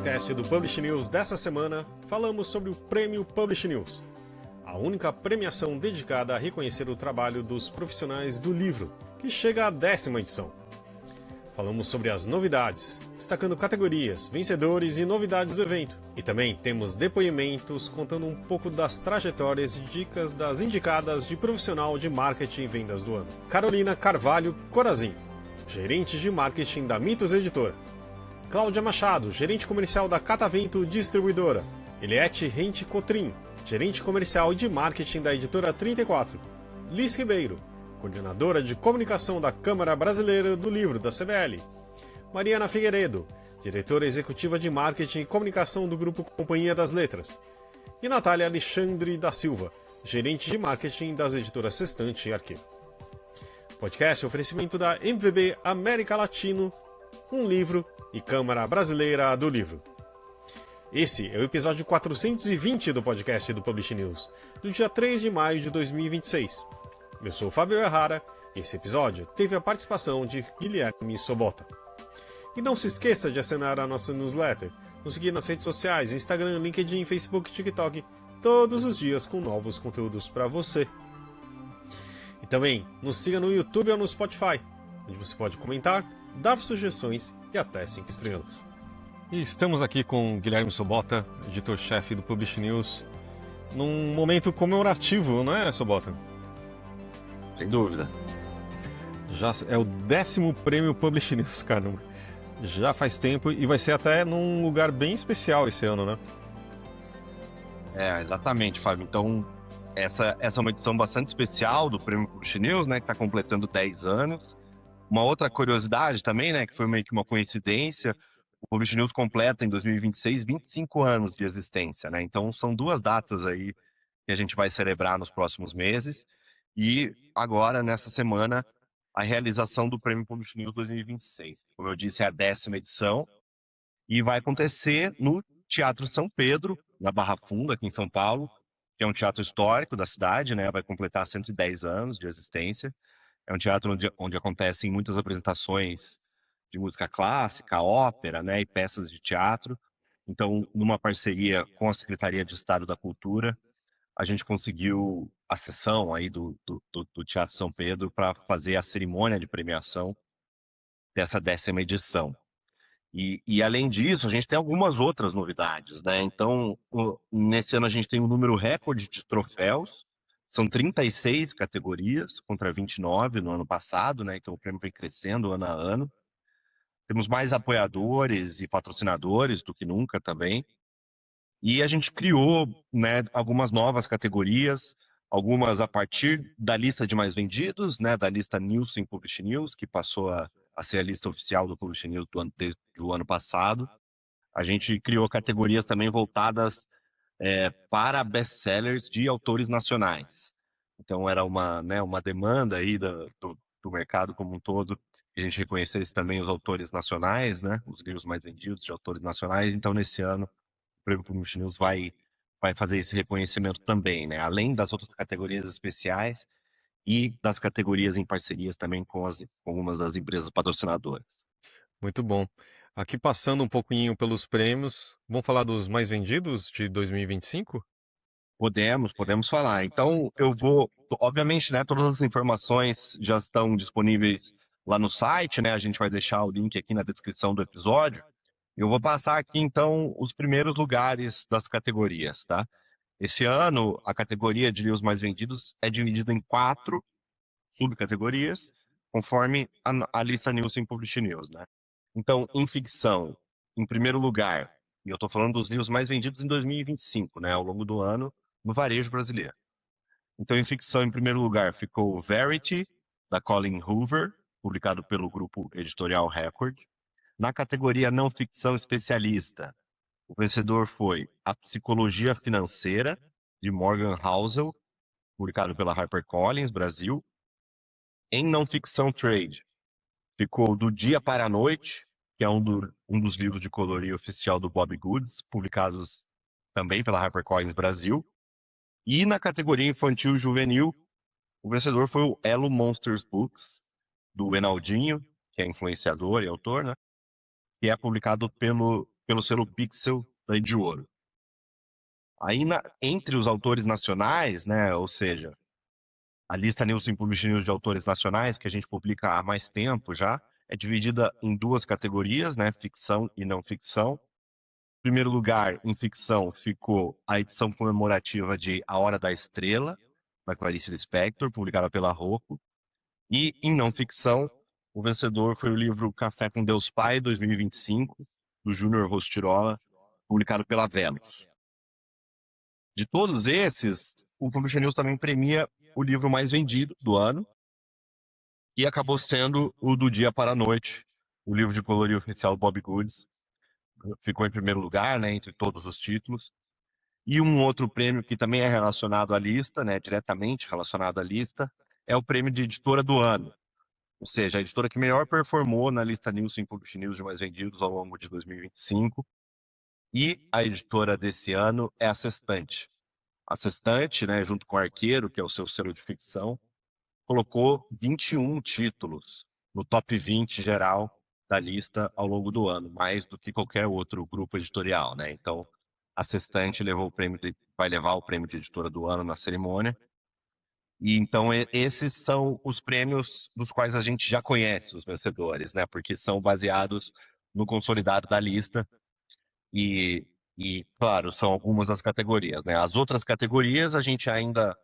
podcast do Publish News dessa semana, falamos sobre o Prêmio Publish News, a única premiação dedicada a reconhecer o trabalho dos profissionais do livro, que chega à 10ª edição. Falamos sobre as novidades, destacando categorias, vencedores e novidades do evento. E também temos depoimentos contando um pouco das trajetórias e dicas das indicadas de profissional de marketing e vendas do ano. Carolina Carvalho Corazin, gerente de marketing da Mitos Editora. Cláudia Machado, gerente comercial da Catavento Distribuidora. Eliette Rente Cotrim, gerente comercial de marketing da Editora 34. Liz Ribeiro, coordenadora de comunicação da Câmara Brasileira do Livro da CBL. Mariana Figueiredo, diretora executiva de marketing e comunicação do Grupo Companhia das Letras. E Natália Alexandre da Silva, gerente de marketing das editoras Sextante e Arqueiro. Podcast oferecimento da MVB América Latino, Um Livro e Câmara Brasileira do Livro. Esse é o episódio 420 do podcast do Publish News, do dia 3 de maio de 2026. Eu sou o Fábio Errara e esse episódio teve a participação de Guilherme Sobota. E não se esqueça de assinar a nossa newsletter, nos seguir nas redes sociais, Instagram, LinkedIn, Facebook e TikTok, todos os dias com novos conteúdos para você. E também nos siga no YouTube ou no Spotify, onde você pode comentar, dar sugestões e até 5 estrelas. E estamos aqui com Guilherme Sobota, editor-chefe do Publish News, num momento comemorativo, não é, Sobota? Sem dúvida. Já é o 10º prêmio Publish News, caramba. Já faz tempo e vai ser até num lugar bem especial esse ano, né? Exatamente, Fábio. Então, essa é uma edição bastante especial do prêmio Publish News, né, que está completando 10 anos. Uma outra curiosidade também, né, que foi meio que uma coincidência, o Publish News completa em 2026 25 anos de existência, né? Então, são duas datas aí que a gente vai celebrar nos próximos meses. E agora, nessa semana, a realização do Prêmio Publish News 2026. Como eu disse, é a 10ª edição e vai acontecer no Teatro São Pedro, na Barra Funda, aqui em São Paulo, que é um teatro histórico da cidade, né? Vai completar 110 anos de existência. É um teatro onde acontecem muitas apresentações de música clássica, ópera, né? E peças de teatro. Então, numa parceria com a Secretaria de Estado da Cultura, a gente conseguiu a sessão aí do Teatro São Pedro para fazer a cerimônia de premiação dessa 10ª edição. E além disso, a gente tem algumas outras novidades, né? Então, nesse ano a gente tem um número recorde de troféus, são 36 categorias contra 29 no ano passado, né? Então o prêmio vem crescendo ano a ano. Temos mais apoiadores e patrocinadores do que nunca também. E a gente criou, né, algumas novas categorias, algumas a partir da lista de mais vendidos, né, da lista Nielsen Publish News, que passou a ser a lista oficial do Publish News desde o ano passado. A gente criou categorias também voltadas para best-sellers de autores nacionais. Então era uma demanda aí do mercado como um todo, que a gente reconhecesse também os autores nacionais, né, os livros mais vendidos de autores nacionais. Então nesse ano o Prêmio Publish News vai fazer esse reconhecimento também, né? Além das outras categorias especiais e das categorias em parcerias também com algumas das empresas patrocinadoras. Muito bom. Aqui passando um pouquinho pelos prêmios, vamos falar dos mais vendidos de 2025? Podemos falar. Então, eu vou, obviamente, né, todas as informações já estão disponíveis lá no site, né? A gente vai deixar o link aqui na descrição do episódio. Eu vou passar aqui, então, os primeiros lugares das categorias, tá? Esse ano, a categoria de livros mais vendidos é dividida em 4 subcategorias, conforme a lista Nielsen Publish News, né? Então, em ficção, em primeiro lugar, e eu estou falando dos livros mais vendidos em 2025, né? Ao longo do ano, no varejo brasileiro. Então, em ficção, em primeiro lugar, ficou Verity, da Colin Hoover, publicado pelo grupo editorial Record. Na categoria não ficção especialista, o vencedor foi A Psicologia Financeira, de Morgan Housel, publicado pela HarperCollins, Brasil. Em não ficção trade, ficou Do Dia para a Noite, que é um dos livros de colorir oficial do Bob Goods, publicados também pela HarperCollins, Brasil. E na categoria infantil e juvenil, o vencedor foi o Elo Monsters Books, do Enaldinho, que é influenciador e autor, né? Que é publicado pelo pelo selo Pixel da Ediouro. Aí, entre os autores nacionais, né, ou seja, a lista Nielsen Publish News de autores nacionais, que a gente publica há mais tempo já, é dividida em duas categorias, né, ficção e não ficção. Em primeiro lugar, em ficção, ficou a edição comemorativa de A Hora da Estrela, da Clarice Lispector, publicada pela Rocco. E, em não ficção, o vencedor foi o livro Café com Deus Pai, 2025, do Júnior Rostirola, publicado pela Velos. De todos esses, o Publisher News também premia o livro mais vendido do ano, e acabou sendo o Do Dia para a Noite, o livro de colorir oficial Bob Goods. Ficou em primeiro lugar, né, entre todos os títulos. E um outro prêmio que também é relacionado à lista, né, diretamente relacionado à lista, é o prêmio de editora do ano. Ou seja, a editora que melhor performou na lista Nielsen Publish News de mais vendidos ao longo de 2025. E a editora desse ano é a Sextante. A Sextante, né, junto com o Arqueiro, que é o seu selo de ficção, colocou 21 títulos no top 20 geral da lista ao longo do ano, mais do que qualquer outro grupo editorial, né? Então, a Sextante vai levar o prêmio de editora do ano na cerimônia. E então esses são os prêmios dos quais a gente já conhece os vencedores, né? Porque são baseados no consolidado da lista e claro, são algumas das categorias, né? As outras categorias a gente ainda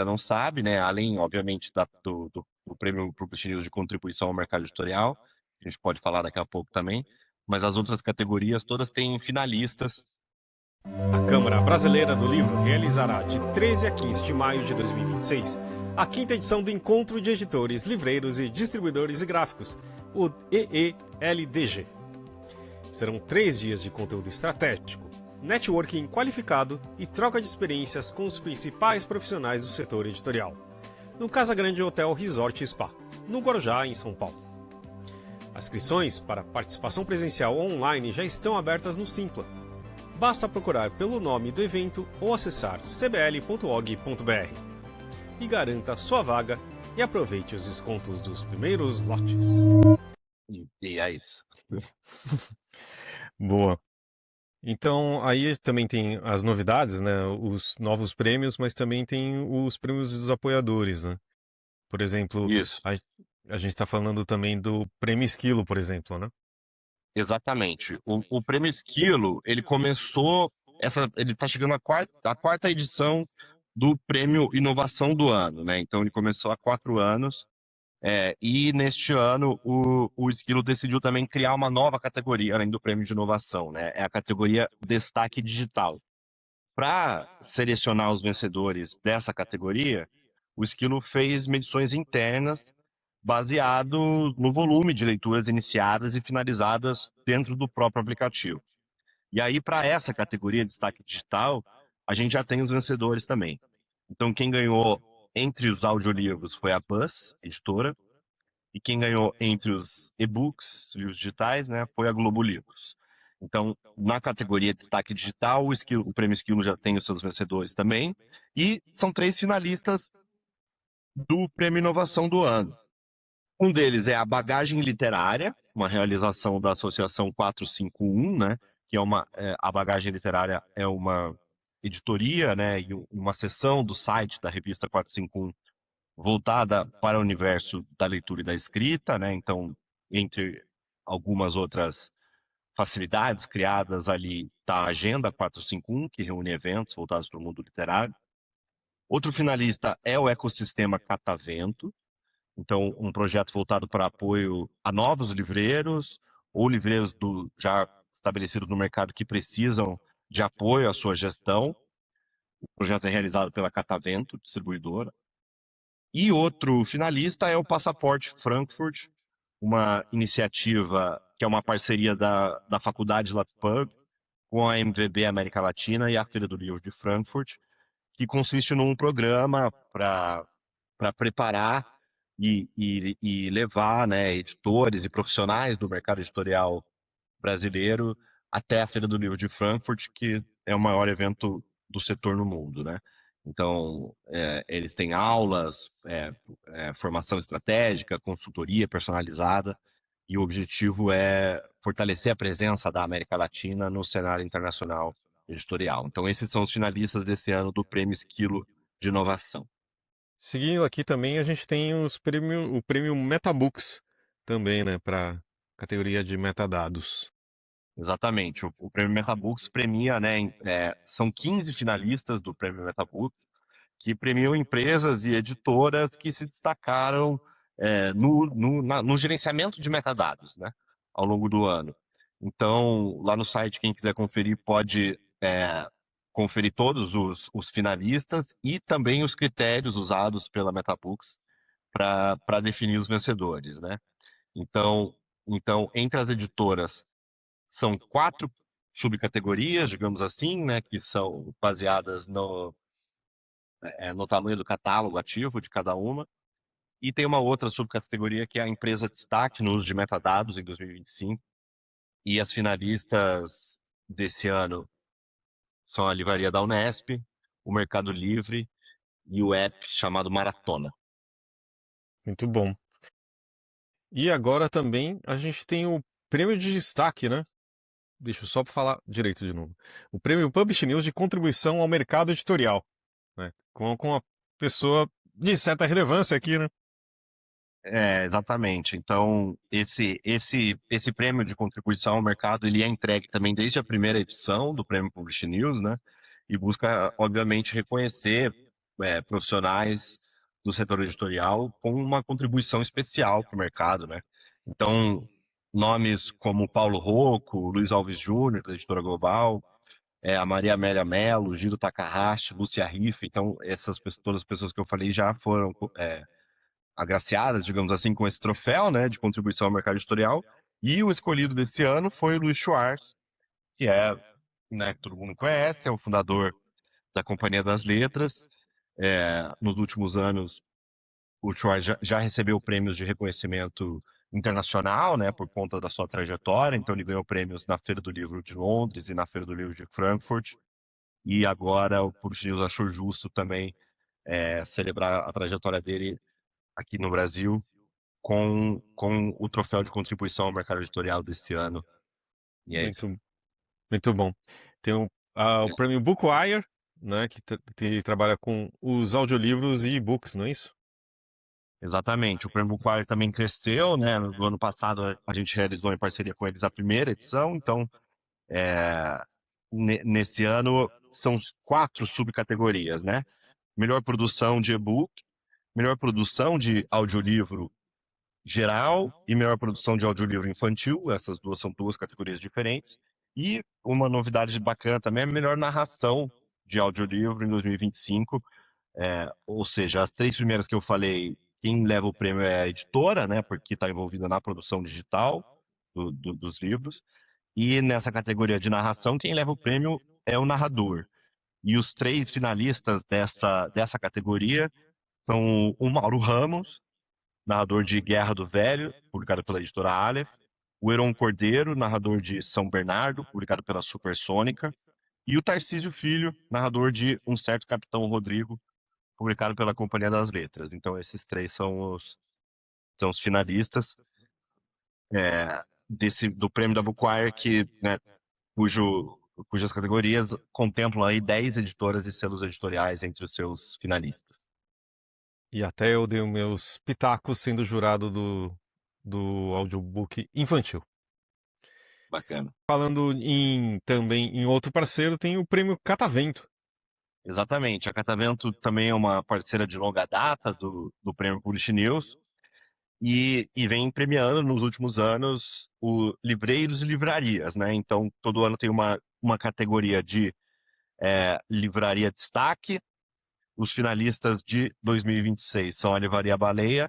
não sabe, né? Além, obviamente, do prêmio Publish News de contribuição ao mercado editorial, que a gente pode falar daqui a pouco também, mas as outras categorias todas têm finalistas. A Câmara Brasileira do Livro realizará de 13 a 15 de maio de 2026 a quinta edição do Encontro de Editores, Livreiros e Distribuidores e Gráficos, o EELDG. Serão 3 dias de conteúdo estratégico, networking qualificado e troca de experiências com os principais profissionais do setor editorial, no Casa Grande Hotel Resort Spa, no Guarujá, em São Paulo. As inscrições para participação presencial ou online já estão abertas no Simpla. Basta procurar pelo nome do evento ou acessar cbl.org.br. E garanta sua vaga e aproveite os descontos dos primeiros lotes. E é isso. Boa. Então, aí também tem as novidades, né? Os novos prêmios, mas também tem os prêmios dos apoiadores, né? Por exemplo, Isso. a gente está falando também do Prêmio Esquilo, por exemplo, né? Exatamente. O Prêmio Esquilo, ele começou, ele está chegando à quarta edição do Prêmio Inovação do Ano, né? Então ele começou há 4 anos, e neste ano o Esquilo decidiu também criar uma nova categoria, além do Prêmio de Inovação, né? É a categoria Destaque Digital. Para selecionar os vencedores dessa categoria, o Esquilo fez medições internas baseado no volume de leituras iniciadas e finalizadas dentro do próprio aplicativo. E aí, para essa categoria de destaque digital, a gente já tem os vencedores também. Então, quem ganhou entre os audiolivros foi a Buzz, editora, e quem ganhou entre os e-books, livros digitais, né, foi a Globo Livros. Então, na categoria de destaque digital, o Prêmio Esquilo já tem os seus vencedores também, e são 3 finalistas do Prêmio Inovação do Ano. Um deles é a Bagagem Literária, uma realização da Associação 451, né, que é a Bagagem Literária é uma editoria, né, e uma seção do site da revista 451 voltada para o universo da leitura e da escrita, né, então, entre algumas outras facilidades criadas ali está a Agenda 451, que reúne eventos voltados para o mundo literário. Outro finalista é o Ecossistema Catavento, então, um projeto voltado para apoio a novos livreiros ou livreiros já estabelecidos no mercado que precisam de apoio à sua gestão. O projeto é realizado pela Catavento, distribuidora. E outro finalista é o Passaporte Frankfurt, uma iniciativa que é uma parceria da Faculdade Latpub com a MVB América Latina e a Feira do Livro de Frankfurt, que consiste num programa para preparar e levar, né, editores e profissionais do mercado editorial brasileiro até a Feira do Livro de Frankfurt, que é o maior evento do setor no mundo, né? Então, eles têm aulas, formação estratégica, consultoria personalizada. e o objetivo é fortalecer a presença da América Latina no cenário internacional editorial. Então, esses são os finalistas desse ano do Prêmio Esquilo de Inovação. Seguindo aqui também, a gente tem o prêmio Metabooks também, né, para categoria de metadados. Exatamente. O Prêmio Metabooks premia, né, são 15 finalistas do Prêmio Metabooks, que premiam empresas e editoras que se destacaram no gerenciamento de metadados, né, ao longo do ano. Então, lá no site, quem quiser conferir pode conferir todos os finalistas e também os critérios usados pela Metabooks para definir os vencedores, né? Então, entre as editoras, são 4 subcategorias, digamos assim, né, que são baseadas no tamanho do catálogo ativo de cada uma. E tem uma outra subcategoria que é a empresa destaque no uso de metadados em 2025. E as finalistas desse ano são a Livraria da Unesp, o Mercado Livre e o app chamado Maratona. Muito bom. E agora também a gente tem o prêmio de destaque, né? Deixa eu só falar direito de novo. O prêmio Publish News de contribuição ao mercado editorial, né? Com uma pessoa de certa relevância aqui, né? Exatamente. Então, esse prêmio de contribuição ao mercado, ele é entregue também desde a primeira edição do Prêmio Publish News, né? E busca, obviamente, reconhecer profissionais do setor editorial com uma contribuição especial para o mercado, né? Então, nomes como Paulo Rocco, Luiz Alves Júnior, da Editora Global, a Maria Amélia Mello, Giro Takahashi, Lúcia Riff, então todas as pessoas que eu falei já foram agraciadas, digamos assim, com esse troféu, né, de contribuição ao mercado editorial. E o escolhido desse ano foi o Luiz Schwartz, que né, que todo mundo conhece, é o fundador da Companhia das Letras. Nos últimos anos, o Schwartz já recebeu prêmios de reconhecimento internacional, né, por conta da sua trajetória. Então, ele ganhou prêmios na Feira do Livro de Londres e na Feira do Livro de Frankfurt. E agora o Publish News achou justo também celebrar a trajetória dele aqui no Brasil com o troféu de contribuição ao mercado editorial desse ano. E é isso. Muito, muito bom. Tem o prêmio Bookwire, né? Que trabalha com os audiolivros e e-books, não é isso? Exatamente. O Prêmio Quire também cresceu, né? No ano passado a gente realizou em parceria com eles a primeira edição, então nesse ano são 4 subcategorias, né? Melhor produção de e-book, melhor produção de audiolivro geral e melhor produção de audiolivro infantil. Essas duas são 2 categorias diferentes. E uma novidade bacana também é a melhor narração de audiolivro em 2025. Ou seja, as 3 primeiras que eu falei, quem leva o prêmio é a editora, né? Porque está envolvida na produção digital dos livros. E nessa categoria de narração, quem leva o prêmio é o narrador. E os 3 finalistas dessa categoria são o Mauro Ramos, narrador de Guerra do Velho, publicado pela editora Aleph, o Heron Cordeiro, narrador de São Bernardo, publicado pela Supersônica, e o Tarcísio Filho, narrador de Um Certo Capitão Rodrigo, publicado pela Companhia das Letras. Então, esses 3 são os finalistas do prêmio da Bookwire, né, cujas categorias contemplam aí 10 editoras e selos editoriais entre os seus finalistas. E até eu dei os meus pitacos sendo jurado do audiobook infantil. Bacana. Falando também em outro parceiro, tem o prêmio Catavento. Exatamente. A Catavento também é uma parceira de longa data do Prêmio Publish News e vem premiando nos últimos anos livreiros e livrarias, né? Então, todo ano tem uma categoria de livraria destaque. Os finalistas de 2026 são a Livraria Baleia,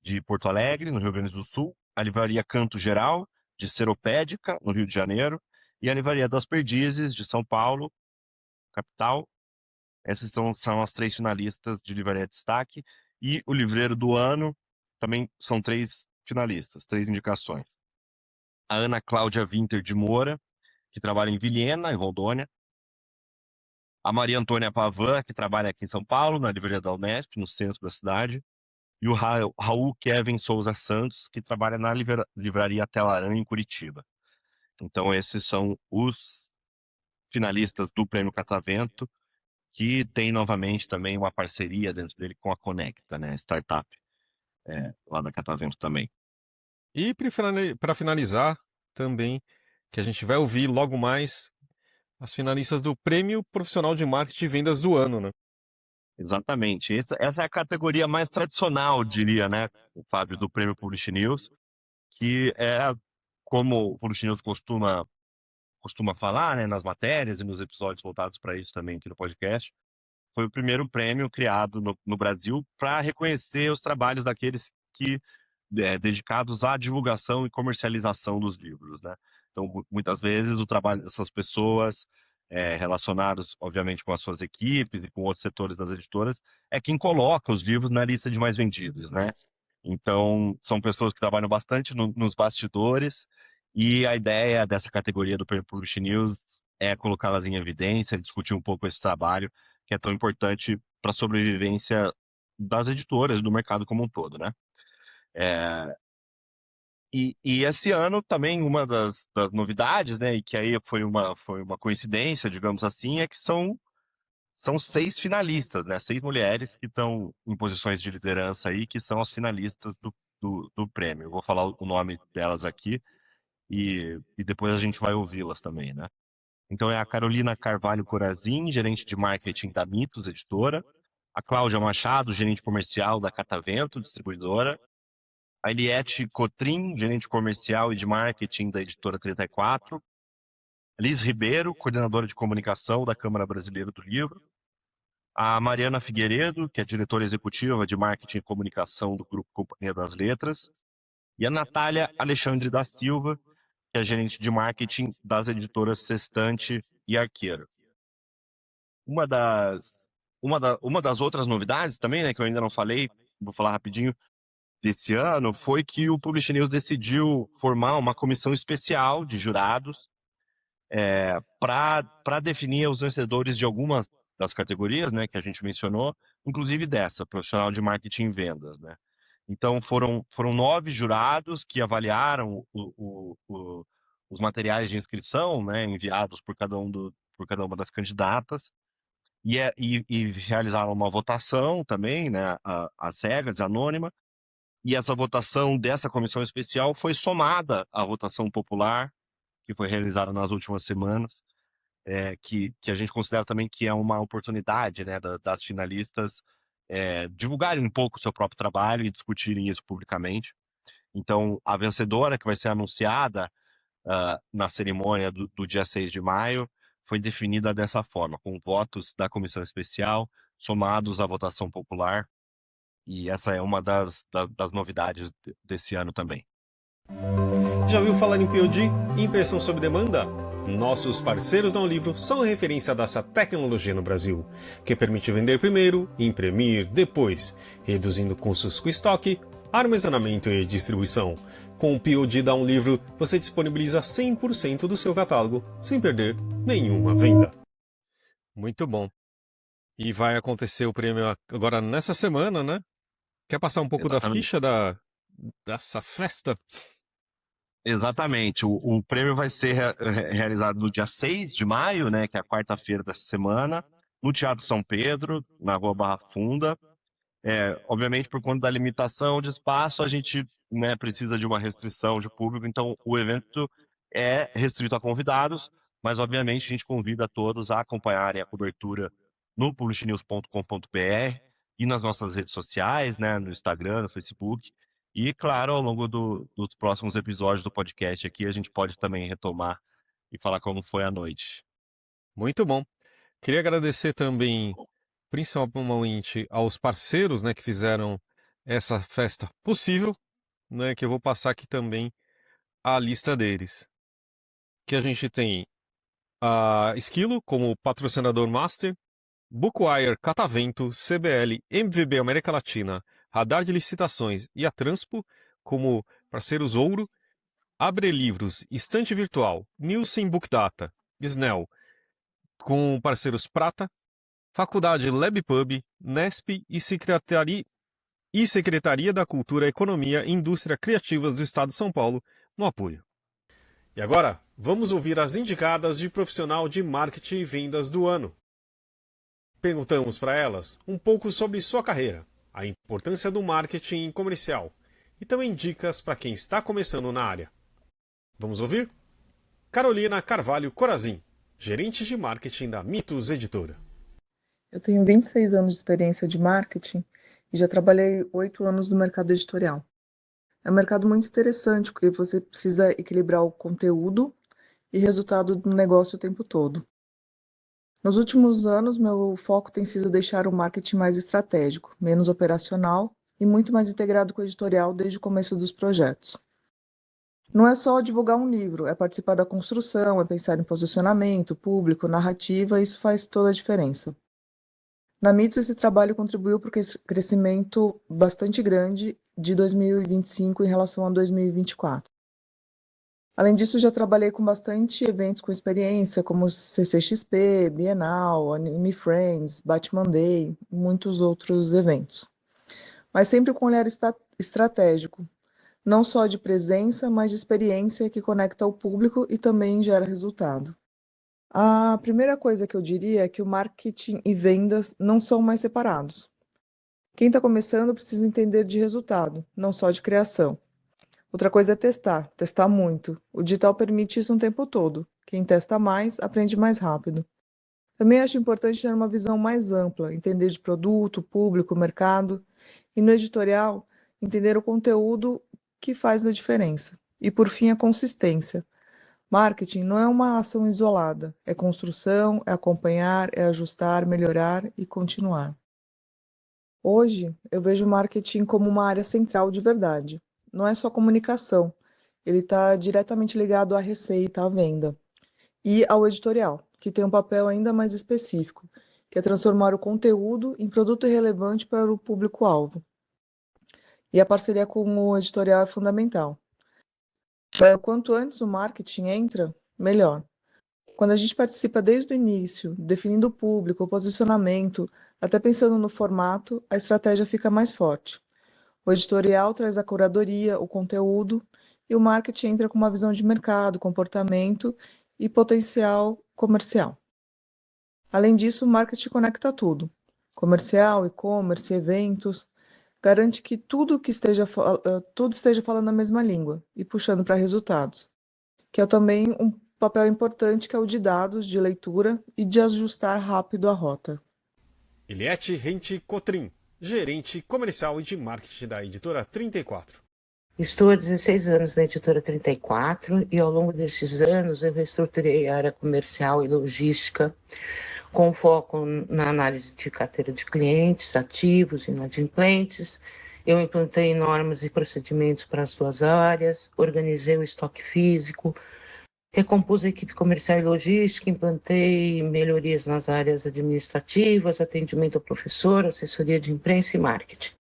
de Porto Alegre, no Rio Grande do Sul, a Livraria Canto Geral, de Seropédica, no Rio de Janeiro, e a Livraria das Perdizes, de São Paulo, capital. Essas são as 3 finalistas de livraria de destaque. E o livreiro do ano também são 3 finalistas, 3 indicações. A Ana Cláudia Winter de Moura, que trabalha em Vilhena, em Rondônia. A Maria Antônia Pavan, que trabalha aqui em São Paulo, na livraria da Unesp, no centro da cidade. e o Raul Kevin Souza Santos, que trabalha na livraria Telaran em Curitiba. Então, esses são os finalistas do Prêmio Catavento, que tem novamente também uma parceria dentro dele com a Conecta, né? Startup, lá da Catavento também. E para finalizar, também, que a gente vai ouvir logo mais as finalistas do Prêmio Profissional de Marketing e Vendas do ano, né? Exatamente. Essa é a categoria mais tradicional, diria, né, Fábio, do Prêmio Publish News, que é como o Publish News costuma falar, né, nas matérias e nos episódios voltados para isso também aqui no podcast. Foi o primeiro prêmio criado no Brasil para reconhecer os trabalhos daqueles que dedicados à divulgação e comercialização dos livros, né? Então, muitas vezes o trabalho dessas pessoas relacionados, obviamente, com as suas equipes e com outros setores das editoras, é quem coloca os livros na lista de mais vendidos, né? Então, são pessoas que trabalham bastante nos bastidores e a ideia dessa categoria do Prêmio Publish News é colocá-las em evidência, discutir um pouco esse trabalho que é tão importante para a sobrevivência das editoras, do mercado como um todo, né? E esse ano também uma das novidades, né, e que aí foi uma coincidência, digamos assim, é que são 6 finalistas, né, 6 mulheres que estão em posições de liderança aí, que são as finalistas do prêmio. Eu vou falar o nome delas aqui e depois a gente vai ouvi-las também, né? Então é a Carolina Carvalho Corazin, gerente de marketing da Mitos, editora, a Cláudia Machado, gerente comercial da Catavento, distribuidora, a Eliette Cotrim, gerente comercial e de marketing da editora 34, Liz Ribeiro, coordenadora de comunicação da Câmara Brasileira do Livro, a Mariana Figueiredo, que é diretora executiva de marketing e comunicação do Grupo Companhia das Letras, e a Natália Alexandre da Silva, que é gerente de marketing das editoras Sextante e Arqueiro. Uma das outras novidades também, né, que eu ainda não falei, vou falar rapidinho, desse ano, foi que o Publish News decidiu formar uma comissão especial de jurados para definir os vencedores de algumas das categorias, né, que a gente mencionou, inclusive dessa, profissional de marketing e vendas, né. Então foram 9 jurados que avaliaram os materiais de inscrição, né, enviados por cada uma das candidatas e realizaram uma votação também, né, às cegas, anônima. E essa votação dessa comissão especial foi somada à votação popular que foi realizada nas últimas semanas, que a gente considera também que é uma oportunidade, né, das finalistas divulgarem um pouco o seu próprio trabalho e discutirem isso publicamente. Então, a vencedora, que vai ser anunciada na cerimônia do dia 6 de maio, foi definida dessa forma, com votos da comissão especial somados à votação popular. E essa é uma das novidades desse ano também. Já ouviu falar em POD? Impressão sob demanda? Nossos parceiros da Livro são a referência dessa tecnologia no Brasil, que permite vender primeiro e imprimir depois, reduzindo custos com estoque, armazenamento e distribuição. Com o POD da Livro, você disponibiliza 100% do seu catálogo, sem perder nenhuma venda. Muito bom. E vai acontecer o prêmio agora nessa semana, né? Quer passar um pouco Exatamente. da ficha dessa festa? Exatamente. O prêmio vai ser realizado no dia 6 de maio, né, que é a quarta-feira dessa semana, no Teatro São Pedro, na Rua Barra Funda. Obviamente, por conta da limitação de espaço, a gente, né, precisa de uma restrição de público, então o evento é restrito a convidados, mas obviamente a gente convida todos a acompanharem a cobertura no publishnews.com.br e nas nossas redes sociais, né, no Instagram, no Facebook. E, claro, ao longo dos próximos episódios do podcast aqui, a gente pode também retomar e falar como foi a noite. Muito bom. Queria agradecer também, principalmente aos parceiros, né, que fizeram essa festa possível, né, que eu vou passar aqui também a lista deles. Que a gente tem a Esquilo como patrocinador master, Bookwire, Catavento, CBL, MVB América Latina, Radar de Licitações e a Transpo como parceiros ouro, Abre Livros, Estante Virtual, Nielsen Book Data, Snell, com parceiros prata, Faculdade LabPub, Nesp e Secretariado e Secretaria da Cultura, Economia e Indústria Criativas do Estado de São Paulo, no apoio. E agora, vamos ouvir as indicadas de profissional de marketing e vendas do ano. Perguntamos para elas um pouco sobre sua carreira, a importância do marketing comercial e também dicas para quem está começando na área. Vamos ouvir? Carolina Carvalho Corazin, gerente de marketing da Mitos Editora. Eu tenho 26 anos de experiência de marketing e já trabalhei 8 anos no mercado editorial. É um mercado muito interessante porque você precisa equilibrar o conteúdo e resultado do negócio o tempo todo. Nos últimos anos, meu foco tem sido deixar o marketing mais estratégico, menos operacional e muito mais integrado com o editorial desde o começo dos projetos. Não é só divulgar um livro, é participar da construção, é pensar em posicionamento, público, narrativa, e isso faz toda a diferença. Na Mitos, esse trabalho contribuiu para o crescimento bastante grande de 2025 em relação a 2024. Além disso, já trabalhei com bastante eventos com experiência, como CCXP, Bienal, Anime Friends, Batman Day e muitos outros eventos. Mas sempre com um olhar estratégico, não só de presença, mas de experiência que conecta ao público e também gera resultado. A primeira coisa que eu diria é que o marketing e vendas não são mais separados. Quem está começando precisa entender de resultado, não só de criação. Outra coisa é testar muito. O digital permite isso o tempo todo. Quem testa mais, aprende mais rápido. Também acho importante ter uma visão mais ampla, entender de produto, público, mercado. E no editorial, entender o conteúdo que faz a diferença. E por fim, a consistência. Marketing não é uma ação isolada, é construção, é acompanhar, é ajustar, melhorar e continuar. Hoje, eu vejo o marketing como uma área central de verdade. Não é só comunicação, ele está diretamente ligado à receita, à venda e ao editorial, que tem um papel ainda mais específico, que é transformar o conteúdo em produto relevante para o público-alvo. E a parceria com o editorial é fundamental. Quanto antes o marketing entra, melhor. Quando a gente participa desde o início, definindo o público, o posicionamento, até pensando no formato, a estratégia fica mais forte. O editorial traz a curadoria, o conteúdo, e o marketing entra com uma visão de mercado, comportamento e potencial comercial. Além disso, o marketing conecta tudo. Comercial, e-commerce, eventos, garante que tudo esteja falando a mesma língua e puxando para resultados, que é também um papel importante que é o de dados, de leitura e de ajustar rápido a rota. Eliette Rente Cotrim, gerente comercial e de marketing da Editora 34. Estou há 16 anos na Editora 34 e ao longo destes anos eu reestruturei a área comercial e logística com foco na análise de carteira de clientes, ativos e inadimplentes. Eu implantei normas e procedimentos para as duas áreas, organizei o estoque físico, recompus a equipe comercial e logística, implantei melhorias nas áreas administrativas, atendimento ao professor, assessoria de imprensa e marketing.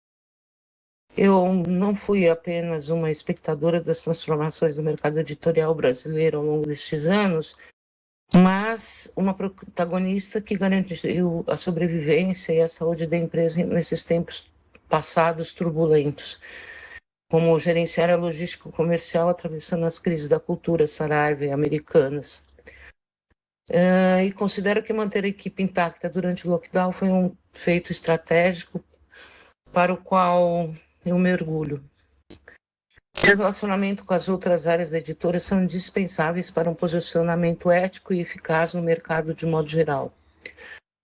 Eu não fui apenas uma espectadora das transformações do mercado editorial brasileiro ao longo destes anos, mas uma protagonista que garantiu a sobrevivência e a saúde da empresa nesses tempos passados turbulentos, como gerenciar a logística comercial atravessando as crises da cultura, Saraiva e Americanas. E considero que manter a equipe intacta durante o lockdown foi um feito estratégico para o qual eu mergulho. O relacionamento com as outras áreas da editora são indispensáveis para um posicionamento ético e eficaz no mercado de modo geral.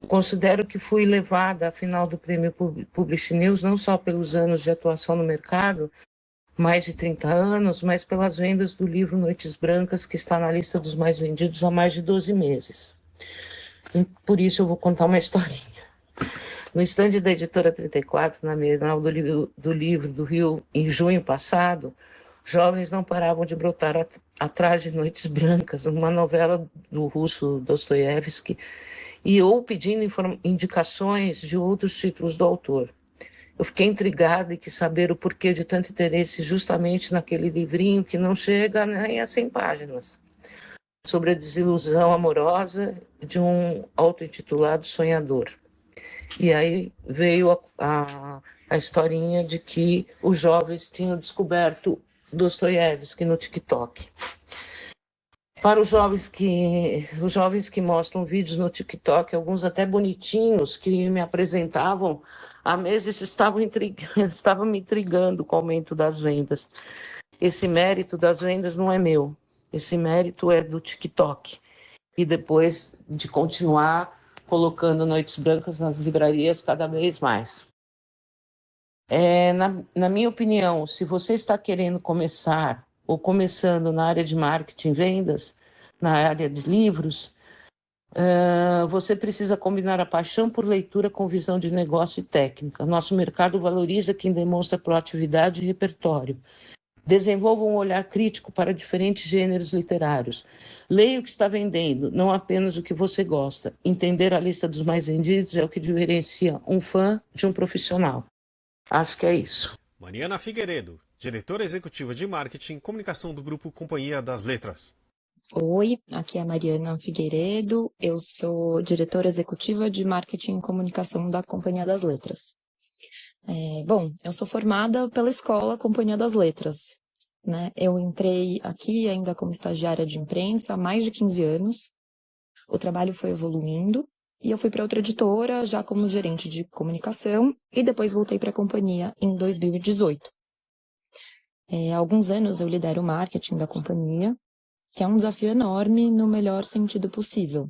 Considero que fui levada à final do Prêmio Publish News não só pelos anos de atuação no mercado, mais de 30 anos, mas pelas vendas do livro Noites Brancas, que está na lista dos mais vendidos há mais de 12 meses. E por isso eu vou contar uma historinha. No estande da Editora 34, na Bienal do Livro do Rio, em junho passado, jovens não paravam de brotar atrás de Noites Brancas, uma novela do russo Dostoiévski, e ou pedindo indicações de outros títulos do autor. Eu fiquei intrigada e quis saber o porquê de tanto interesse justamente naquele livrinho que não chega nem a 100 páginas, sobre a desilusão amorosa de um auto-intitulado sonhador. E aí veio a historinha de que os jovens tinham descoberto Dostoiévski no TikTok. Para os jovens que mostram vídeos no TikTok, alguns até bonitinhos, que me apresentavam, há meses estavam me intrigando com o aumento das vendas. Esse mérito das vendas não é meu, esse mérito é do TikTok. E depois de continuar colocando Noites Brancas nas livrarias cada vez mais. Na minha opinião, se você está querendo começar ou começando na área de marketing e vendas, na área de livros, você precisa combinar a paixão por leitura com visão de negócio e técnica. Nosso mercado valoriza quem demonstra proatividade e repertório. Desenvolva um olhar crítico para diferentes gêneros literários. Leia o que está vendendo, não apenas o que você gosta. Entender a lista dos mais vendidos é o que diferencia um fã de um profissional. Acho que é isso. Mariana Figueiredo, diretora executiva de marketing e comunicação do grupo Companhia das Letras. Oi, aqui é a Mariana Figueiredo, eu sou diretora executiva de marketing e comunicação da Companhia das Letras. Bom, eu sou formada pela escola Companhia das Letras, né? Eu entrei aqui ainda como estagiária de imprensa há mais de 15 anos. O trabalho foi evoluindo e eu fui para outra editora já como gerente de comunicação e depois voltei para a companhia em 2018. Há alguns anos eu lidero o marketing da companhia, que é um desafio enorme no melhor sentido possível.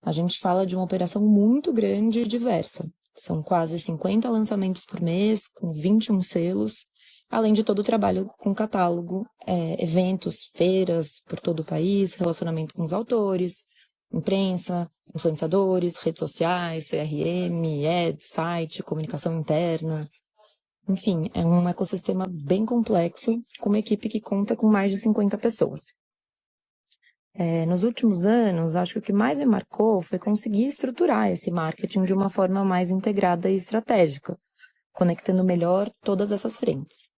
A gente fala de uma operação muito grande e diversa. São quase 50 lançamentos por mês, com 21 selos, além de todo o trabalho com catálogo, eventos, feiras por todo o país, relacionamento com os autores, imprensa, influenciadores, redes sociais, CRM, ads, site, comunicação interna. Enfim, é um ecossistema bem complexo, com uma equipe que conta com mais de 50 pessoas. Nos últimos anos, acho que o que mais me marcou foi conseguir estruturar esse marketing de uma forma mais integrada e estratégica, conectando melhor todas essas frentes.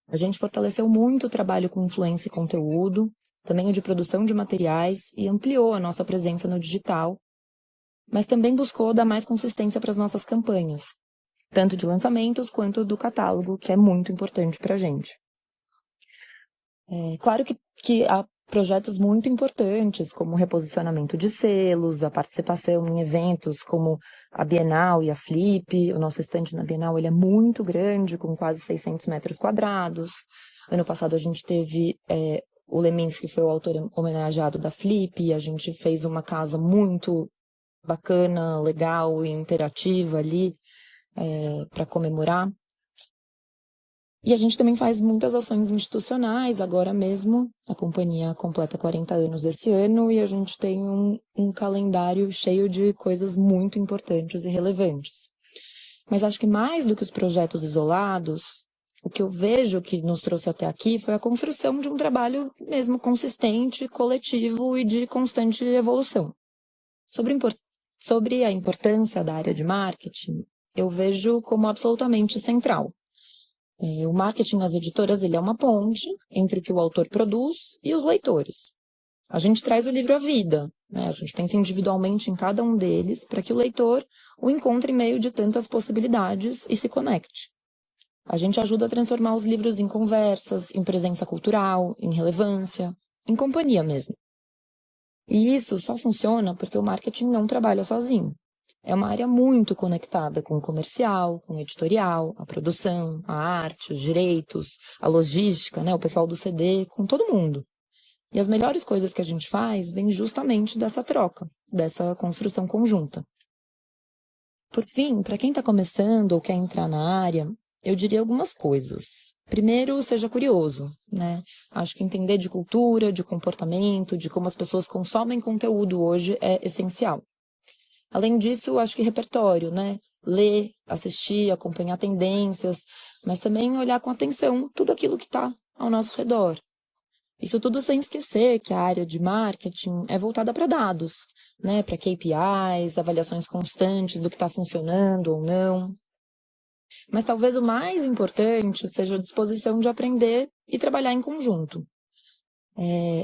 A gente fortaleceu muito o trabalho com influência e conteúdo, também o de produção de materiais e ampliou a nossa presença no digital, mas também buscou dar mais consistência para as nossas campanhas, tanto de lançamentos quanto do catálogo, que é muito importante para a gente. Claro que há projetos muito importantes, como o reposicionamento de selos, a participação em eventos como a Bienal e a Flip. O nosso estande na Bienal ele é muito grande, com quase 600 metros quadrados. Ano passado a gente teve o Leminski, que foi o autor homenageado da Flip, e a gente fez uma casa muito bacana, legal e interativa ali para comemorar. E a gente também faz muitas ações institucionais. Agora mesmo, a companhia completa 40 anos esse ano e a gente tem um calendário cheio de coisas muito importantes e relevantes. Mas acho que mais do que os projetos isolados, o que eu vejo que nos trouxe até aqui foi a construção de um trabalho mesmo consistente, coletivo e de constante evolução. Sobre a importância da área de marketing, eu vejo como absolutamente central. O marketing nas editoras ele é uma ponte entre o que o autor produz e os leitores. A gente traz o livro à vida, né? A gente pensa individualmente em cada um deles para que o leitor o encontre em meio de tantas possibilidades e se conecte. A gente ajuda a transformar os livros em conversas, em presença cultural, em relevância, em companhia mesmo. E isso só funciona porque o marketing não trabalha sozinho. É uma área muito conectada com o comercial, com o editorial, a produção, a arte, os direitos, a logística, né, o pessoal do CD, com todo mundo. E as melhores coisas que a gente faz vêm justamente dessa troca, dessa construção conjunta. Por fim, para quem está começando ou quer entrar na área, eu diria algumas coisas. Primeiro, seja curioso, né? Acho que entender de cultura, de comportamento, de como as pessoas consomem conteúdo hoje é essencial. Além disso, acho que repertório, né? Ler, assistir, acompanhar tendências, mas também olhar com atenção tudo aquilo que está ao nosso redor. Isso tudo sem esquecer que a área de marketing é voltada para dados, né? Para KPIs, avaliações constantes do que está funcionando ou não. Mas talvez o mais importante seja a disposição de aprender e trabalhar em conjunto.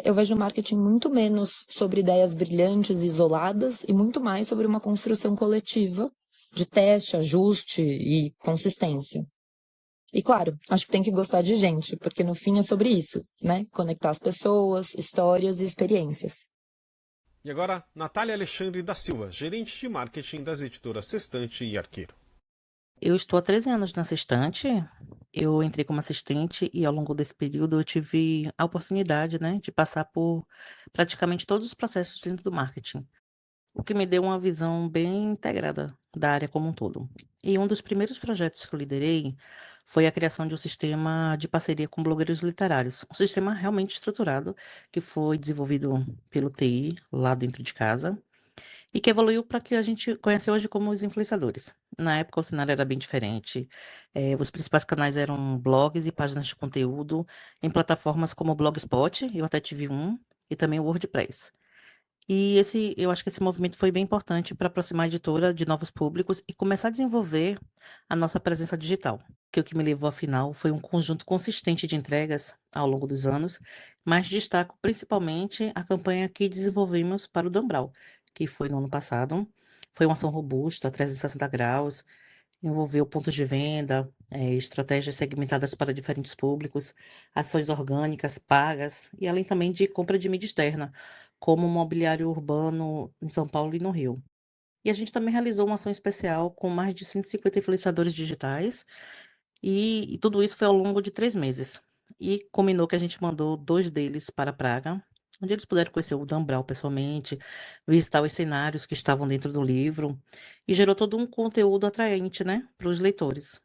Eu vejo o marketing muito menos sobre ideias brilhantes e isoladas e muito mais sobre uma construção coletiva de teste, ajuste e consistência. E claro, acho que tem que gostar de gente, porque no fim é sobre isso, né? Conectar as pessoas, histórias e experiências. E agora, Natália Alexandre da Silva, gerente de marketing das editoras Sextante e Arqueiro. Eu estou há 13 anos na Sextante. Eu entrei como assistente e ao longo desse período eu tive a oportunidade, né, de passar por praticamente todos os processos dentro do marketing, o que me deu uma visão bem integrada da área como um todo. E um dos primeiros projetos que eu liderei foi a criação de um sistema de parceria com blogueiros literários, um sistema realmente estruturado que foi desenvolvido pelo TI lá dentro de casa e que evoluiu para que a gente conhece hoje como os influenciadores. Na época o cenário era bem diferente, os principais canais eram blogs e páginas de conteúdo em plataformas como o Blogspot, eu até tive um, e também o WordPress. E eu acho que esse movimento foi bem importante para aproximar a editora de novos públicos e começar a desenvolver a nossa presença digital, que o que me levou, afinal, foi um conjunto consistente de entregas ao longo dos anos, mas destaco principalmente a campanha que desenvolvemos para o Dan Brown, que foi no ano passado. Foi uma ação robusta, 360 graus, envolveu pontos de venda, estratégias segmentadas para diferentes públicos, ações orgânicas, pagas, e além também de compra de mídia externa, como o mobiliário urbano em São Paulo e no Rio. E a gente também realizou uma ação especial com mais de 150 influenciadores digitais, e tudo isso foi ao longo de 3 meses. E combinou que a gente mandou 2 deles para Praga, onde eles puderam conhecer o Dan Brown pessoalmente, visitar os cenários que estavam dentro do livro, e gerou todo um conteúdo atraente, né, para os leitores.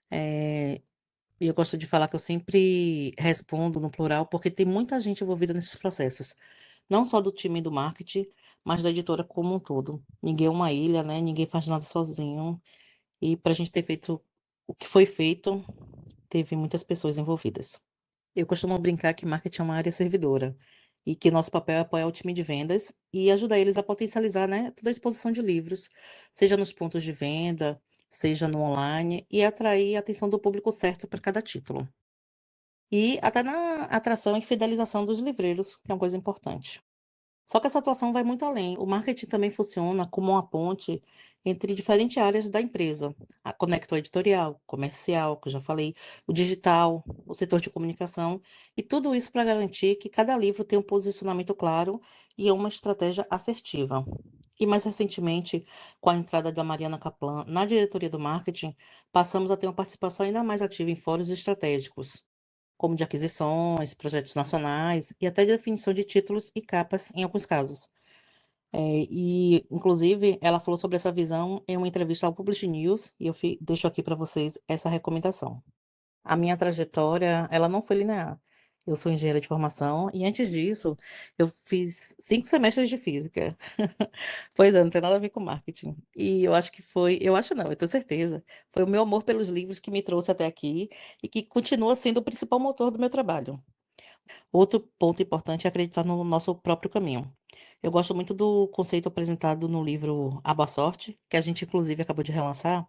Eh, e eu gosto de falar que eu sempre respondo no plural, porque tem muita gente envolvida nesses processos, não só do time do marketing, mas da editora como um todo. Ninguém é uma ilha, né? Ninguém faz nada sozinho. E para a gente ter feito o que foi feito, teve muitas pessoas envolvidas. Eu costumo brincar que marketing é uma área servidora e que nosso papel é apoiar o time de vendas e ajudar eles a potencializar, né, toda a exposição de livros, seja nos pontos de venda, seja no online, e atrair a atenção do público certo para cada título. E até na atração e fidelização dos livreiros, que é uma coisa importante. Só que essa atuação vai muito além. O marketing também funciona como uma ponte entre diferentes áreas da empresa. Conecta o editorial, comercial, que eu já falei, o digital, o setor de comunicação, e tudo isso para garantir que cada livro tem um posicionamento claro e uma estratégia assertiva. E mais recentemente, com a entrada da Mariana Kaplan na diretoria do marketing, passamos a ter uma participação ainda mais ativa em fóruns estratégicos, como de aquisições, projetos nacionais e até de definição de títulos e capas em alguns casos. E, inclusive, ela falou sobre essa visão em uma entrevista ao Publish News e eu deixo aqui para vocês essa recomendação. A minha trajetória, ela não foi linear. Eu sou engenheira de formação e antes disso eu fiz 5 semestres de física. Pois é, não tem nada a ver com marketing. E eu acho que eu acho não, eu tenho certeza, foi o meu amor pelos livros que me trouxe até aqui e que continua sendo o principal motor do meu trabalho. Outro ponto importante é acreditar no nosso próprio caminho. Eu gosto muito do conceito apresentado no livro A Boa Sorte, que a gente inclusive acabou de relançar,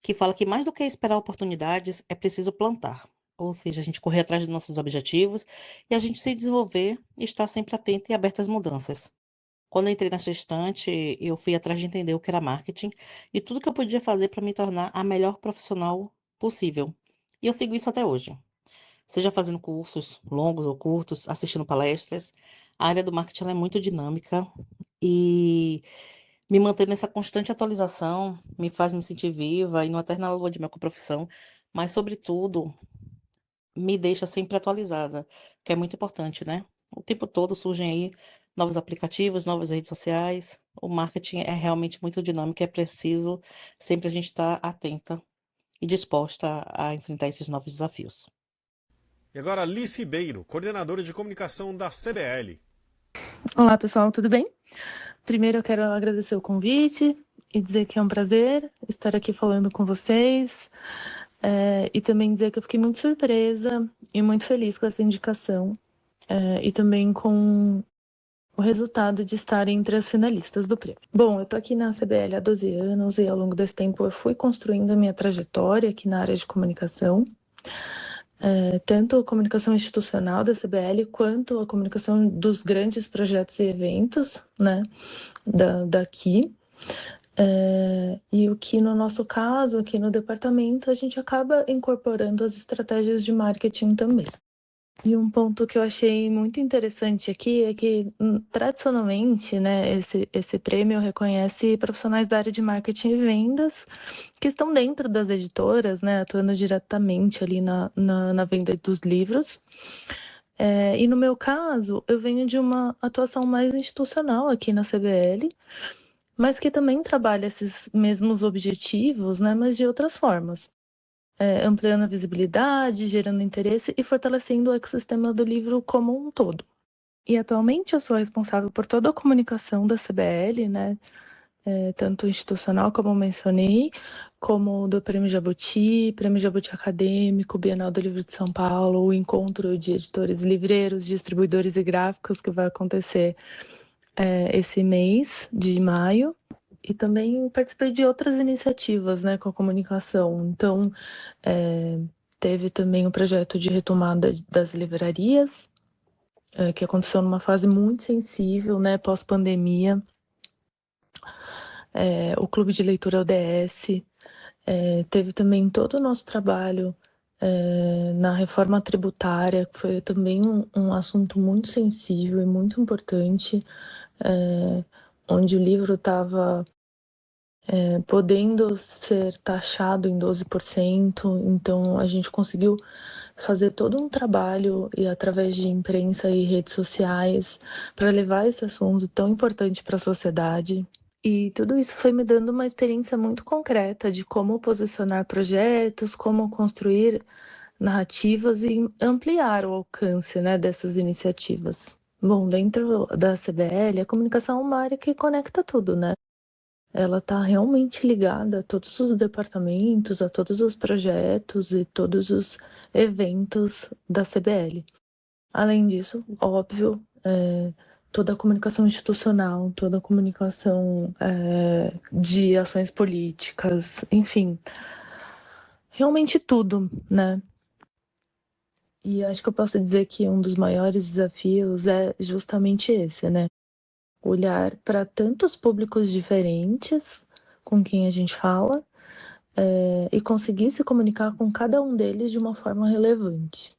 que fala que mais do que esperar oportunidades, é preciso plantar. Ou seja, a gente correr atrás dos nossos objetivos e a gente se desenvolver e estar sempre atento e aberto às mudanças. Quando eu entrei nessa estante, eu fui atrás de entender o que era marketing e tudo que eu podia fazer para me tornar a melhor profissional possível. E eu sigo isso até hoje. Seja fazendo cursos longos ou curtos, assistindo palestras, a área do marketing ela é muito dinâmica e me manter nessa constante atualização me faz me sentir viva e numa eterna lua de mel com a profissão, mas, sobretudo, me deixa sempre atualizada, que é muito importante, né? O tempo todo surgem aí novos aplicativos, novas redes sociais. O marketing é realmente muito dinâmico e é preciso sempre a gente estar atenta e disposta a enfrentar esses novos desafios. E agora, Liz Ribeiro, coordenadora de comunicação da CBL. Olá, pessoal, tudo bem? Primeiro eu quero agradecer o convite e dizer que é um prazer estar aqui falando com vocês, e também dizer que eu fiquei muito surpresa e muito feliz com essa indicação, e também com o resultado de estar entre as finalistas do prêmio. Bom, eu tô aqui na CBL há 12 anos e ao longo desse tempo eu fui construindo a minha trajetória aqui na área de comunicação, tanto a comunicação institucional da CBL quanto a comunicação dos grandes projetos e eventos, né, daqui. E o que no nosso caso, aqui no departamento, a gente acaba incorporando as estratégias de marketing também. E um ponto que eu achei muito interessante aqui é que, tradicionalmente, né, esse prêmio reconhece profissionais da área de marketing e vendas que estão dentro das editoras, né, atuando diretamente ali na venda dos livros. E no meu caso, eu venho de uma atuação mais institucional aqui na CBL, mas que também trabalha esses mesmos objetivos, né, mas de outras formas. Ampliando a visibilidade, gerando interesse e fortalecendo o ecossistema do livro como um todo. E atualmente eu sou responsável por toda a comunicação da CBL, né? Tanto institucional, como mencionei, como do Prêmio Jabuti Acadêmico, Bienal do Livro de São Paulo, o encontro de editores e livreiros, distribuidores e gráficos que vai acontecer esse mês de maio. E também participei de outras iniciativas, né, com a comunicação. Então, teve também o projeto de retomada das livrarias, que aconteceu numa fase muito sensível, né, pós-pandemia. O Clube de Leitura ODS. Teve também todo o nosso trabalho na reforma tributária, que foi também um assunto muito sensível e muito importante, onde o livro estava podendo ser taxado em 12%, então a gente conseguiu fazer todo um trabalho e através de imprensa e redes sociais para levar esse assunto tão importante para a sociedade. E tudo isso foi me dando uma experiência muito concreta de como posicionar projetos, como construir narrativas e ampliar o alcance, né, dessas iniciativas. Bom, dentro da CBL, a comunicação é uma área que conecta tudo, né? Ela está realmente ligada a todos os departamentos, a todos os projetos e todos os eventos da CBL. Além disso, óbvio, toda a comunicação institucional, toda a comunicação de ações políticas, enfim, realmente tudo, né? E acho que eu posso dizer que um dos maiores desafios é justamente esse, né? Olhar para tantos públicos diferentes com quem a gente fala e conseguir se comunicar com cada um deles de uma forma relevante.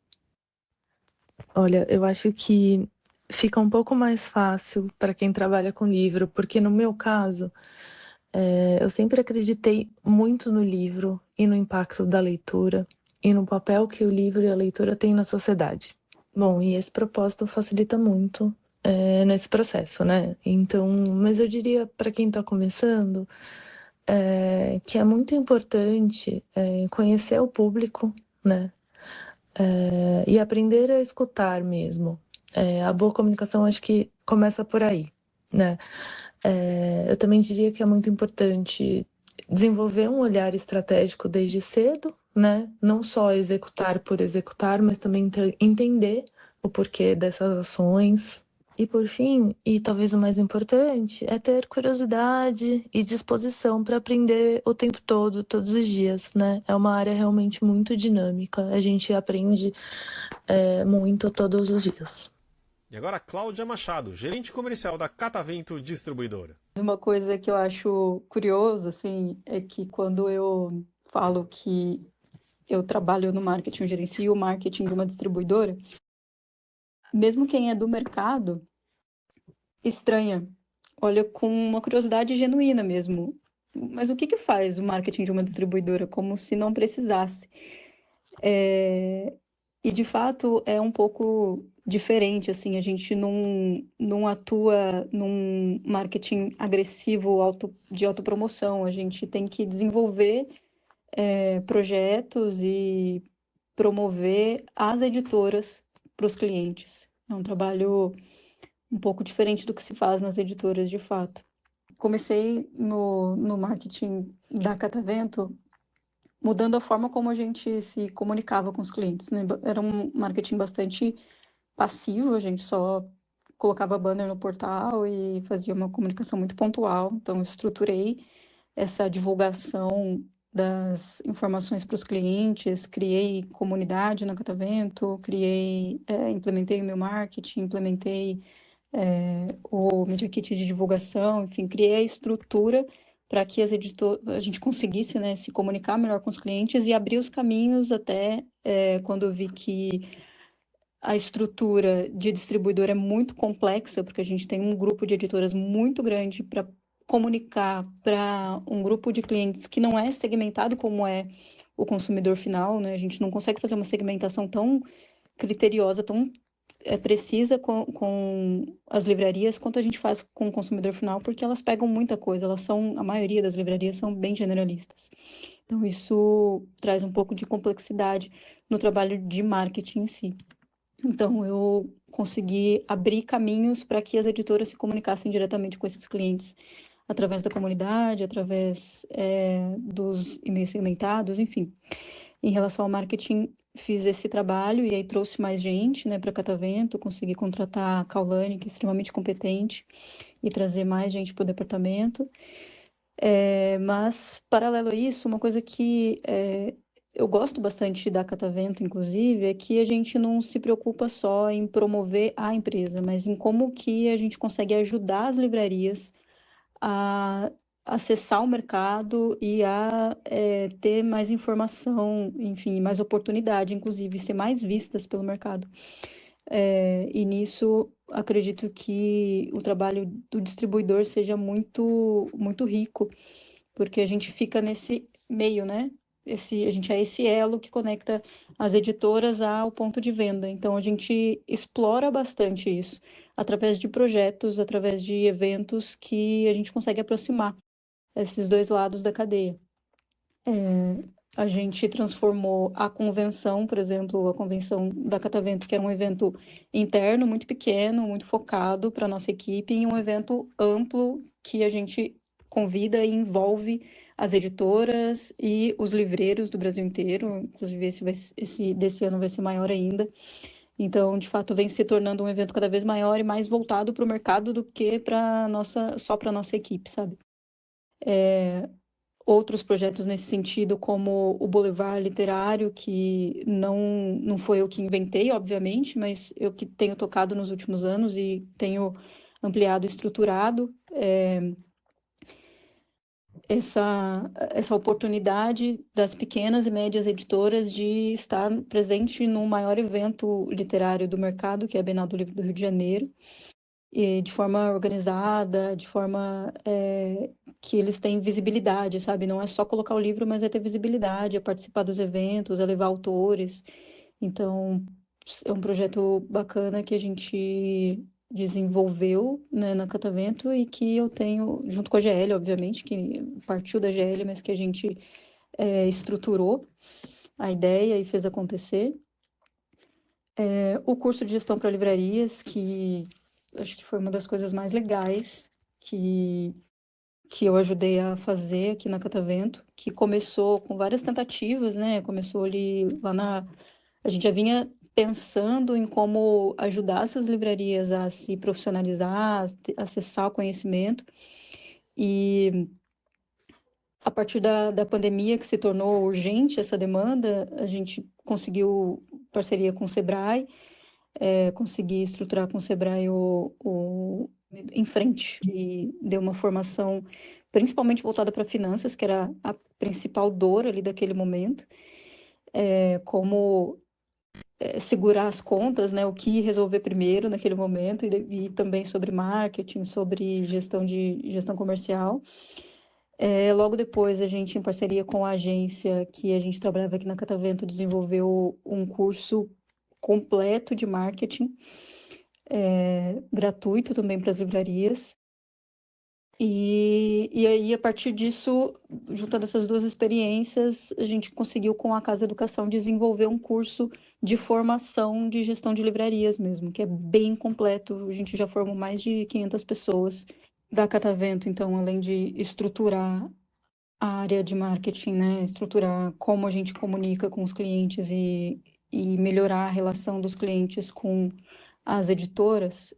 Olha, eu acho que fica um pouco mais fácil para quem trabalha com livro, porque no meu caso, eu sempre acreditei muito no livro e no impacto da leitura e no papel que o livro e a leitura têm na sociedade. Bom, e esse propósito facilita muito nesse processo, né? Então, mas eu diria para quem está começando que é muito importante conhecer o público, né? E aprender a escutar mesmo. A boa comunicação acho que começa por aí, né? Eu também diria que é muito importante desenvolver um olhar estratégico desde cedo, né? Não só executar por executar, mas também entender o porquê dessas ações. E por fim, e talvez o mais importante, é ter curiosidade e disposição para aprender o tempo todo, todos os dias, né? É uma área realmente muito dinâmica. A gente aprende muito todos os dias. E agora Cláudia Machado, gerente comercial da Catavento Distribuidora. Uma coisa que eu acho curioso, assim, é que quando eu falo que eu trabalho no marketing, eu gerencio o marketing de uma distribuidora, mesmo quem é do mercado estranha, olha com uma curiosidade genuína mesmo. Mas o que faz o marketing de uma distribuidora? Como se não precisasse. E, de fato, é um pouco diferente, assim, a gente não atua num marketing agressivo de autopromoção, a gente tem que desenvolver projetos e promover as editoras para os clientes. É um trabalho um pouco diferente do que se faz nas editoras, de fato. Comecei no marketing da Catavento mudando a forma como a gente se comunicava com os clientes, né? Era um marketing bastante passivo, a gente só colocava banner no portal e fazia uma comunicação muito pontual. Então, eu estruturei essa divulgação das informações para os clientes, criei comunidade na Catavento, implementei o meu marketing, implementei o Media Kit de divulgação, enfim, criei a estrutura para que a gente conseguisse, né, se comunicar melhor com os clientes e abrir os caminhos até quando eu vi que a estrutura de distribuidor é muito complexa, porque a gente tem um grupo de editoras muito grande para comunicar para um grupo de clientes que não é segmentado como é o consumidor final, né? A gente não consegue fazer uma segmentação tão criteriosa, tão precisa com as livrarias quanto a gente faz com o consumidor final, porque elas pegam muita coisa, a maioria das livrarias são bem generalistas. Então, isso traz um pouco de complexidade no trabalho de marketing em si. Então, eu consegui abrir caminhos para que as editoras se comunicassem diretamente com esses clientes, através da comunidade, através dos e-mails segmentados, enfim. Em relação ao marketing, fiz esse trabalho e aí trouxe mais gente, né, para Catavento, consegui contratar a Kaulane, que é extremamente competente, e trazer mais gente para o departamento. Mas, paralelo a isso, uma coisa que eu gosto bastante da Catavento, inclusive, é que a gente não se preocupa só em promover a empresa, mas em como que a gente consegue ajudar as livrarias a acessar o mercado e a ter mais informação, enfim, mais oportunidade, inclusive, ser mais vistas pelo mercado. E nisso, acredito que o trabalho do distribuidor seja muito, muito rico, porque a gente fica nesse meio, né? A gente é esse elo que conecta as editoras ao ponto de venda. Então, a gente explora bastante isso através de projetos, através de eventos que a gente consegue aproximar esses dois lados da cadeia. A gente transformou a convenção, por exemplo, a convenção da Catavento, que era um evento interno, muito pequeno, muito focado para a nossa equipe, em um evento amplo que a gente convida e envolve as editoras e os livreiros do Brasil inteiro. Inclusive, esse desse ano vai ser maior ainda. Então, de fato, vem se tornando um evento cada vez maior e mais voltado para o mercado do que só para a nossa equipe, sabe? Outros projetos nesse sentido, como o Boulevard Literário, que não foi eu que inventei, obviamente, mas eu que tenho tocado nos últimos anos e tenho ampliado e estruturado essa oportunidade das pequenas e médias editoras de estar presente no maior evento literário do mercado, que é a Bienal do Livro do Rio de Janeiro, e de forma organizada, de forma que eles têm visibilidade, sabe? Não é só colocar o livro, mas é ter visibilidade, é participar dos eventos, é levar autores. Então, é um projeto bacana que a gente desenvolveu, né, na Catavento e que eu tenho, junto com a GL, obviamente, que partiu da GL, mas que a gente estruturou a ideia e fez acontecer. O curso de gestão para livrarias, que acho que foi uma das coisas mais legais que eu ajudei a fazer aqui na Catavento, que começou com várias tentativas, né? Começou ali a gente já vinha pensando em como ajudar essas livrarias a se profissionalizar, a acessar o conhecimento. E a partir da pandemia, que se tornou urgente essa demanda, a gente conseguiu parceria com o Sebrae, consegui estruturar com o Sebrae em frente e deu uma formação principalmente voltada para finanças, que era a principal dor ali daquele momento, como segurar as contas, né, o que resolver primeiro naquele momento, e também sobre marketing, sobre gestão comercial. Logo depois, a gente, em parceria com a agência que a gente trabalhava aqui na Catavento, desenvolveu um curso completo de marketing, gratuito também para as livrarias. E aí, a partir disso, juntando essas duas experiências, a gente conseguiu, com a Casa Educação, desenvolver um curso de formação de gestão de livrarias mesmo, que é bem completo. A gente já formou mais de 500 pessoas da Catavento, então, além de estruturar a área de marketing, né, estruturar como a gente comunica com os clientes e melhorar a relação dos clientes com as editoras,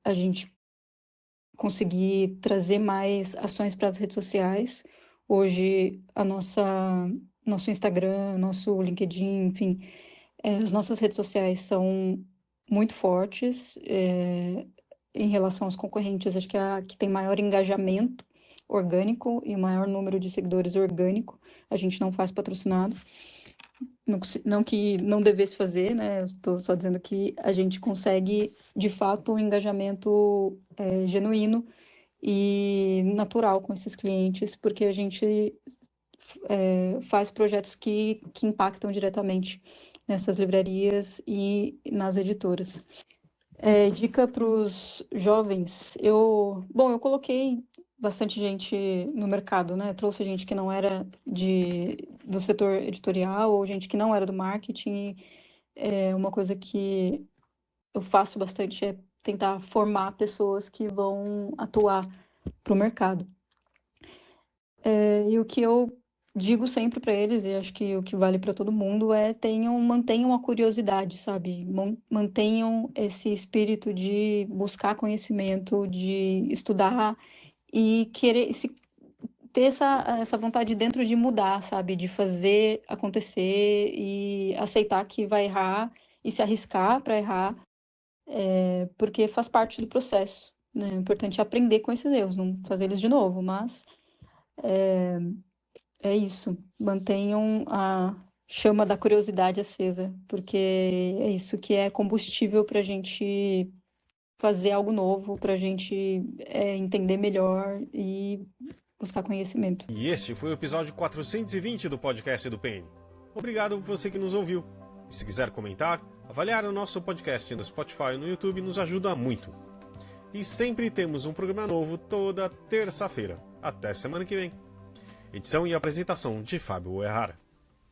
a gente conseguir trazer mais ações para as redes sociais. Hoje, nosso Instagram, nosso LinkedIn, enfim, as nossas redes sociais são muito fortes em relação aos concorrentes. Acho que a que tem maior engajamento orgânico e o maior número de seguidores orgânico. A gente não faz patrocinado. Não que não devesse fazer, né? Eu estou só dizendo que a gente consegue, de fato, um engajamento genuíno e natural com esses clientes, porque a gente faz projetos que impactam diretamente nessas livrarias e nas editoras. Dica para os jovens, eu coloquei bastante gente no mercado, né? Trouxe gente que não era do setor editorial ou gente que não era do marketing. Uma coisa que eu faço bastante é tentar formar pessoas que vão atuar para o mercado. E o que eu digo sempre para eles, e acho que o que vale para todo mundo, é mantenham a curiosidade, sabe? Mantenham esse espírito de buscar conhecimento, de estudar e querer ter essa vontade dentro de mudar, sabe? De fazer acontecer e aceitar que vai errar e se arriscar para errar, porque faz parte do processo, né? O importante é aprender com esses erros, não fazer eles de novo, mas é isso. Mantenham a chama da curiosidade acesa, porque é isso que é combustível para a gente fazer algo novo, para a gente entender melhor e buscar conhecimento. E este foi o episódio 420 do podcast do PN. Obrigado por você que nos ouviu. E se quiser comentar, avaliar o nosso podcast no Spotify e no YouTube nos ajuda muito. E sempre temos um programa novo toda terça-feira. Até semana que vem. Edição e apresentação de Fábio Errara.